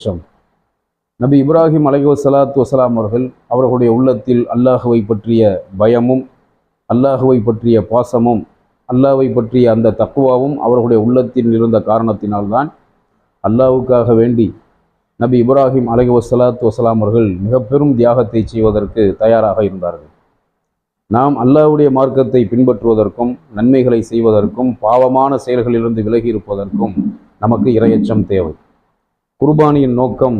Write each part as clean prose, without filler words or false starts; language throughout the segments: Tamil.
நபி இப்ராஹிம் அலைஹிஸ்ஸலாத்து வஸலாம் அவர்களுடைய உள்ளத்தில் அல்லாஹுவை பற்றிய பயமும் அல்லாஹுவை பற்றிய பாசமும் அல்லாஹ்வை பற்றிய அந்த தக்குவாவும் அவர்களுடைய உள்ளத்தில் இருந்த காரணத்தினால்தான் அல்லாஹ்வுக்காக வேண்டி நபி இப்ராஹிம் அலைஹிஸ்ஸலாத்து வஸலாம் மிக பெரும் தியாகத்தை செய்வதற்கு தயாராக இருந்தார்கள். நாம் அல்லாஹ்வுடைய மார்க்கத்தை பின்பற்றுவதற்கும் நன்மைகளை செய்வதற்கும் பாவமான செயல்களிலிருந்து விலகி இருப்பதற்கும் நமக்கு இறையச்சம் தேவை. குர்பானியின் நோக்கம்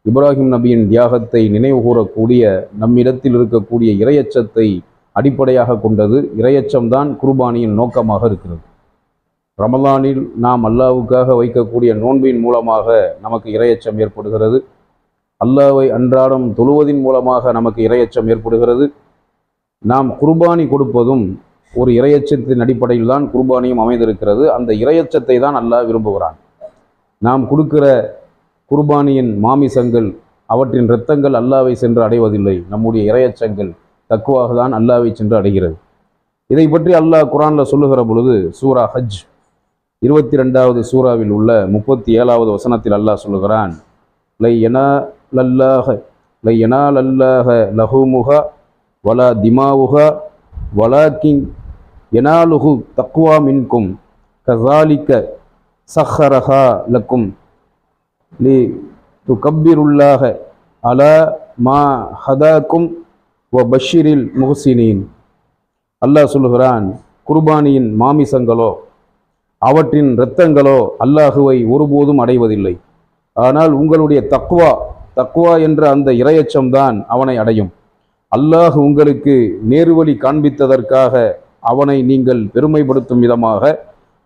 இப்ராஹிம் நபியின் தியாகத்தை நினைவு கூறக்கூடிய நம்மிடத்தில் இருக்கக்கூடிய இறையச்சத்தை அடிப்படையாக கொண்டது. இறையச்சம்தான் குர்பானியின் நோக்கமாக இருக்கிறது. ரமலானில் நாம் அல்லாஹ்வுக்காக வைக்கக்கூடிய நோன்பின் மூலமாக நமக்கு இறையச்சம் ஏற்படுகிறது. அல்லாஹ்வை அன்றாடம் தொழுவதின் மூலமாக நமக்கு இறையச்சம் ஏற்படுகிறது. நாம் குர்பானி கொடுப்பதும் ஒரு இறையச்சத்தின் அடிப்படையில் தான் குர்பானியும் அமைந்திருக்கிறது. அந்த இறையச்சத்தை தான் அல்லாஹ் விரும்புகிறான். நாம் கொடுக்கிற குர்பானியின் மாமிசங்கள் அவற்றின் இரத்தங்கள் அல்லாஹ்வை சென்று அடைவதில்லை. நம்முடைய இறையச்சங்கள் தக்குவாக தான் அல்லாஹ்வை சென்று அடைகிறது. இதை பற்றி அல்லாஹ் குர்ஆனில் சொல்லுகிற பொழுது சூரா ஹஜ் 22வது சூறாவில் உள்ள 37வது வசனத்தில் அல்லாஹ் சொல்லுகிறான், லை யனாலல்லாஹ லஹூமுஹா வலா திமாவுஹா வலாக்கின் யனாலுஹு தக்வா மின்கும் கஸாலிக சஹ்ஹரஹா லக்கும் லி துகப்பிருல்லாஹ அலா மா ஹதாக்கும் வ பஷிரில் முஹ்சினீன். அல்லாஹ் சொல்லுகிறான், குர்பானியின் மாமிசங்களோ அவற்றின் இரத்தங்களோ அல்லாஹுவை ஒருபோதும் அடைவதில்லை. ஆனால் உங்களுடைய தக்வா என்ற அந்த இறையச்சம்தான் அவனை அடையும். அல்லாஹ் உங்களுக்கு நேர்வழி காண்பித்ததற்காக அவனை நீங்கள் பெருமைப்படுத்தும் விதமாக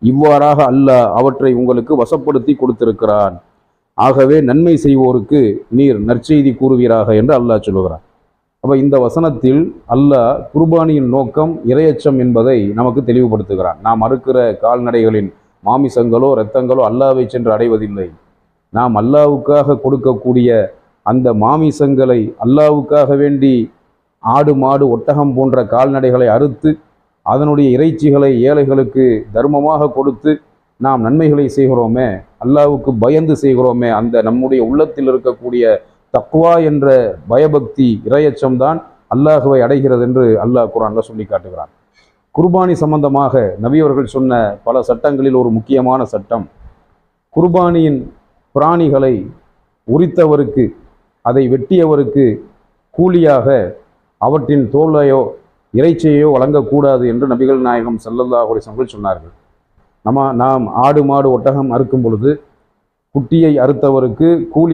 இவ்வாறாக அல்லாஹ் அவற்றை உங்களுக்கு வசப்படுத்தி கொடுத்திருக்கிறான். ஆகவே நன்மை செய்வோருக்கு நீர் நற்செய்தி கூறுவீராக என்று அல்லாஹ் சொல்லுகிறான். அப்போ இந்த வசனத்தில் அல்லாஹ் குர்பானியின் நோக்கம் இறையச்சம் என்பதை நமக்கு தெளிவுபடுத்துகிறான். நாம் அறுக்கிற கால்நடைகளின் மாமிசங்களோ இரத்தங்களோ அல்லாஹ்வை சென்று அடைவதில்லை. நாம் அல்லாஹ்வுக்காக கொடுக்கக்கூடிய அந்த மாமிசங்களை அல்லாஹ்வுக்காக வேண்டி ஆடு மாடு ஒட்டகம் போன்ற கால்நடைகளை அறுத்து அதனுடைய இறைச்சிகளை ஏழைகளுக்கு தர்மமாக கொடுத்து நாம் நன்மைகளை செய்கிறோமே, அல்லாஹ்வுக்கு பயந்து செய்கிறோமே, அந்த நம்முடைய உள்ளத்தில் இருக்கக்கூடிய தக்வா என்ற பயபக்தி இறையச்சம்தான் அல்லாஹுவை அடைகிறது என்று அல்லாஹ் குர்ஆனில் சொல்லி காட்டுகிறான். குர்பானி சம்பந்தமாக நபி அவர்கள் சொன்ன பல சட்டங்களில் ஒரு முக்கியமான சட்டம், குர்பானியின் பிராணிகளை உரித்தவருக்கு அதை வெட்டியவருக்கு கூலியாக அவற்றின் தோலையோ இறைச்சியையோ வழங்கக்கூடாது என்று நபிகள் நாயகம் ஸல்லல்லாஹு அலைஹி வஸல்லம் சொன்னார்கள். நாம் ஆடு மாடு ஒட்டகம் அறுக்கும் பொழுது குட்டியை அறுத்தவருக்கு கூலி